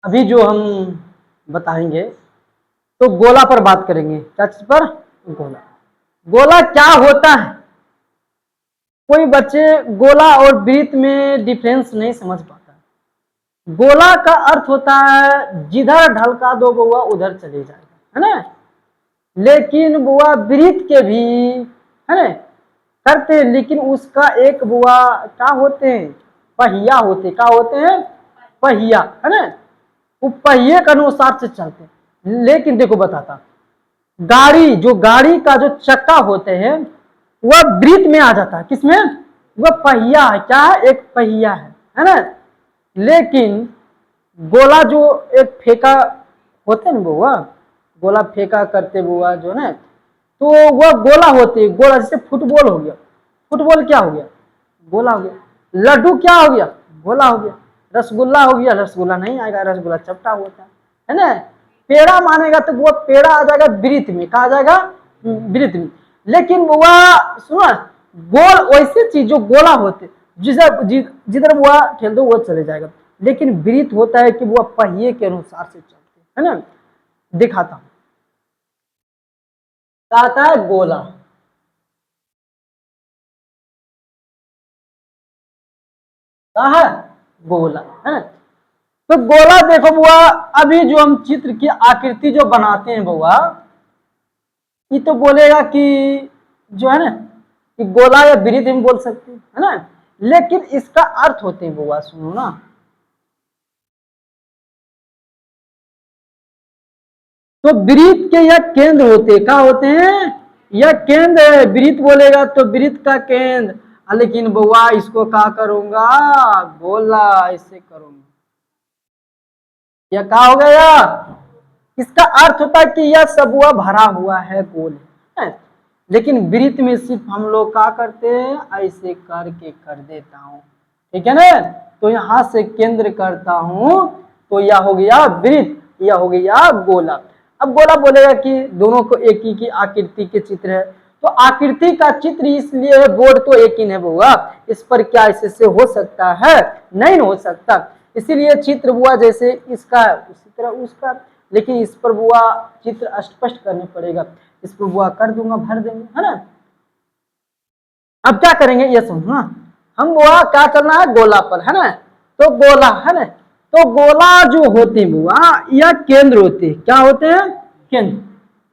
अभी जो हम बताएंगे तो गोला पर बात करेंगे। क्या चीज पर? गोला। गोला क्या होता है? कोई बच्चे गोला और वृत्त में डिफरेंस नहीं समझ पाता। गोला का अर्थ होता है जिधर ढलका दो बुआ उधर चले जाएगा, है ना। लेकिन बुआ वृत्त के भी है ना करते हैं, लेकिन उसका एक बुआ क्या होते हैं? पहिया होते। क्या होते हैं? पहिया, है ना। वो पहिए के अनुसार से चलते हैं। लेकिन देखो बताता, गाड़ी जो गाड़ी का जो चक्का होते हैं वह वृत्त में आ जाता है। किसमें? वह पहिया है। क्या है? एक पहिया है ना। लेकिन गोला जो एक फेंका होते ना बुआ, गोला फेंका करते बुआ जो ना, तो वह गोला होती है। गोला जैसे फुटबॉल हो गया, फुटबॉल क्या हो गया? गोला हो गया। लड्डू क्या हो गया? गोला हो गया। रसगुल्ला हो गया, रसगुल्ला नहीं आएगा, रसगुल्ला चपटा होता है ना। पेड़ा मानेगा तो वो पेड़ा आ जाएगा वृत्त में। कहा जाएगा? वृत्त में। लेकिन वो सुनो, गोल वैसे चीज जो गोला होते जिधर वो ठेल दो वो चले जाएगा। लेकिन वृत्त होता है कि वो पहिए के अनुसार से चलते, है ना। दिखाता हूं। क्या आता है? गोला। क्या है? गोला, है ना। तो गोला देखो बुआ, अभी जो हम चित्र की आकृति जो बनाते हैं बुआ, ये तो बोलेगा कि जो है ना कि गोला या वृत्त हम बोल सकते हैं, है ना। लेकिन इसका अर्थ होते हैं बुआ, सुनो ना। तो वृत्त के यह केंद्र होते हैं। क्या होते हैं? यह केंद्र है। वृत्त बोलेगा तो वृत्त का केंद्र। लेकिन बुआ इसको क्या करूंगा? गोला ऐसे करूंगा। यह क्या हो गया? इसका अर्थ होता है कि यह सब हुआ भरा हुआ है, गोल है। लेकिन वृत्त में सिर्फ हम लोग क्या करते हैं? ऐसे करके कर देता हूं, ठीक है ना। तो यहां से केंद्र करता हूं तो यह हो गया वृत्त, यह हो गया गोला। अब गोला बोलेगा कि दोनों को एक ही की आकृति के चित्र है। तो आकृति का चित्र इसलिए है, बोर्ड तो एक ही है बुआ, इस पर क्या इससे हो सकता है? नहीं हो सकता। इसीलिए चित्र बुआ जैसे इसका उसी तरह उसका, लेकिन इस पर बुआ चित्र स्पष्ट करना पड़ेगा। इस पर बुआ कर दूंगा, भर देंगे, है ना। अब क्या करेंगे ये सुनो ना। हम बुआ क्या करना है? गोला पर, है ना। तो गोला, है ना। तो गोला जो होते हैं बुआ यह केंद्र होते हैं। क्या होते हैं? केंद्र।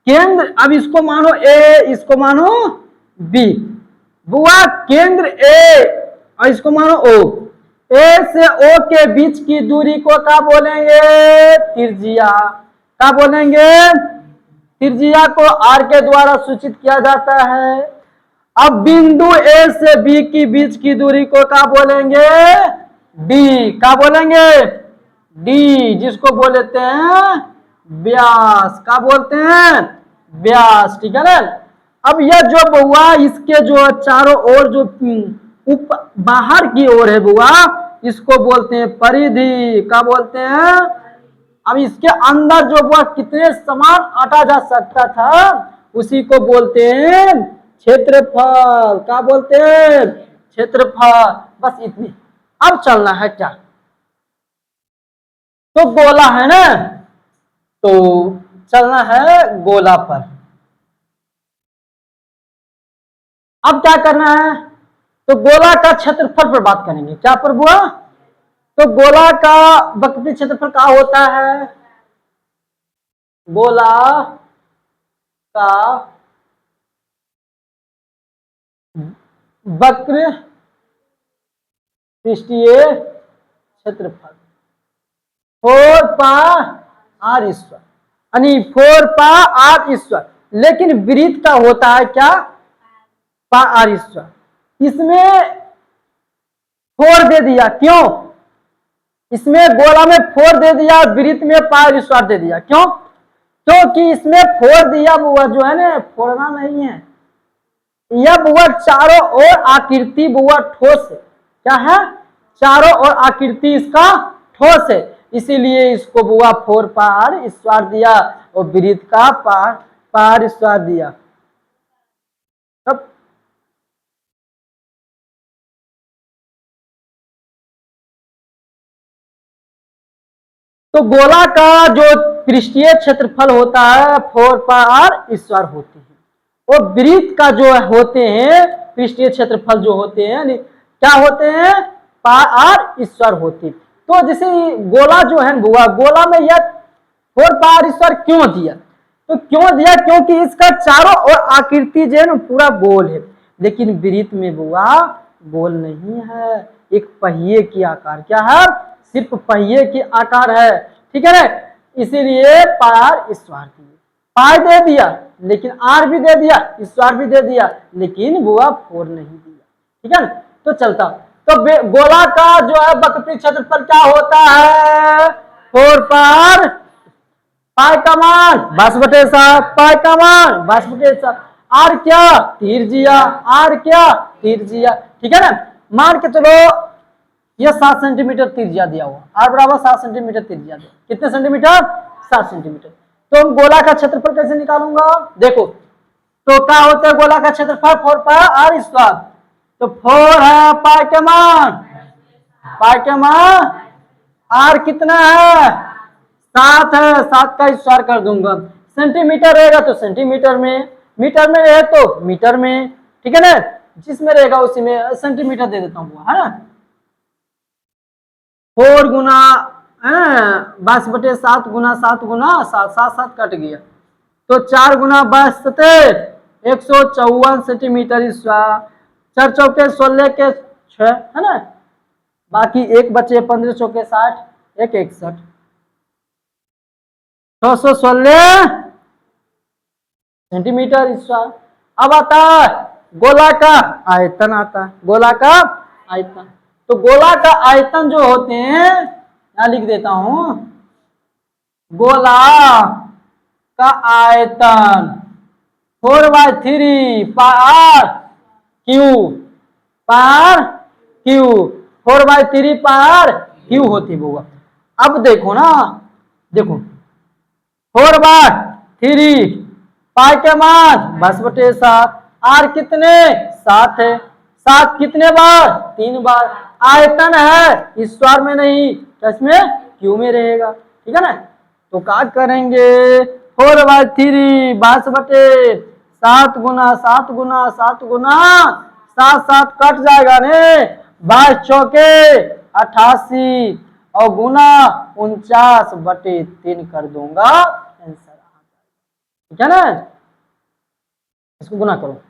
केंद्र। अब इसको मानो ए, इसको मानो बी। बुआ केंद्र ए और इसको मानो ओ। ए से ओ के बीच की दूरी को क्या बोलेंगे? त्रिज्या। क्या बोलेंगे? त्रिज्या को आर के द्वारा सूचित किया जाता है। अब बिंदु ए से बी की बीच की दूरी को क्या बोलेंगे? डी। क्या बोलेंगे? डी, जिसको बोलते हैं व्यास। क्या बोलते हैं? व्यास, ठीक है ना। अब यह जो बुआ इसके जो चारों ओर जो बाहर की ओर है बुआ, इसको बोलते हैं परिधि। क्या बोलते हैं? अब इसके अंदर जो बुआ कितने सामान आटा जा सकता था उसी को बोलते हैं क्षेत्रफल। क्या बोलते हैं? क्षेत्रफल। बस इतनी। अब चलना है क्या? तो गोला है ना, तो चलना है गोला पर। अब क्या करना है? तो गोला का क्षेत्रफल पर बात करेंगे। क्या पर बुआ? तो गोला का वक्री क्षेत्रफल क्या होता है? गोला का वक्र पृष्ठीय क्षेत्रफल 4πr², यानी 4πr²। लेकिन वृत्त का होता है क्या? πr²। इसमें 4 दे दिया, क्यों? इसमें गोला में 4 दे दिया, वृत्त में πr² दे दिया, क्यों? क्योंकि इसमें 4 दिया बुआ जो है ना, फोड़ना नहीं है। यह बुआ चारों ओर आकृति बुआ ठोस है। क्या है? चारों ओर आकृति इसका ठोस है। इसीलिए इसको बुआ 4πr² दिया और वृत्त का πr² दिया। तब तो गोला का जो पृष्ठीय क्षेत्रफल होता है 4 पाई r स्क्वायर होते हैं, और वृत्त का जो होते हैं पृष्ठीय क्षेत्रफल जो होते हैं क्या होते हैं, पाई r स्क्वायर होते हैं। तो जैसे गोला जो है बुआ, गोला में यह 4 पाई r स्क्वायर क्यों दिया, तो क्यों दिया, क्योंकि इसका चारों ओर आकृति जो है ना पूरा गोल है, लेकिन वृत्त में बुआ गोल नहीं है, एक पहिए की आकार, क्या है, सिर्फ पहिए की आकार है, ठीक है ना, इसीलिए पाई r स्क्वायर दिए, पाई दे दिया लेकिन r भी दे दिया, स्क्वायर भी दे दिया, लेकिन बुआ 4 नहीं दिया, ठीक है ना। तो चलता, तो गोला का जो है वक्रपृष्ठ क्षेत्रफल क्या होता है, 4 पाई, पाई का मान 22/7, पाई का मान 22/7, आर क्या, त्रिज्या, आर क्या, त्रिज्या, ठीक है ना। मान के चलो ये 7 सेंटीमीटर त्रिज्या दिया हुआ, आर बराबर 7 सेंटीमीटर त्रिज्या दिया, कितने सेंटीमीटर, 7 सेंटीमीटर। तो हम गोला का क्षेत्रफल कैसे निकालूंगा, देखो, तो क्या होता है गोला का क्षेत्रफल 4 पाई r स्क्वायर, तो 4 है पाई के मान, पाई के मान, r कितना है, 7 है, 7 का स्क्वायर कर दूंगा, सेंटीमीटर रहेगा तो सेंटीमीटर में, मीटर में रहे तो मीटर में, ठीक है ना, जिसमें रहेगा उसी में सेंटीमीटर दे देता हूँ, है ना। 4 गुना 22/7 गुना 7 गुना 7, 7 7 कट गया, तो 4 गुना 22 154 सेंटीमीटर स्क्वायर, 4 चौके 16 के 6, है ना, बाकी एक बचे 15 चौके 60, 1 61, 616 सेंटीमीटर स्क्वायर। अब आता है गोला का आयतन, आता है गोला का आयतन, तो गोला का आयतन जो होते हैं, मैं लिख देता हूं, गोला का आयतन 4/3 पाई r क्यू, पाई r क्यू, 4/3 पाई r क्यू होती होगा। अब देखो ना, देखो 4/3 पाई के मान 22/7, आर कितने 7 है, 7 कितने बार, 3 बार, आयतन है स्क्वायर में नहीं, इसमें क्यू में रहेगा, ठीक है ना। तो क्या करेंगे, 4/3 22/7 गुना 7 गुना 7 गुना 7 7 कट जाएगा ने, 22 चौके 88 और गुना 49/3 कर दूंगा, आंसर आ जाएगा, ठीक है ना। इसको गुना करो।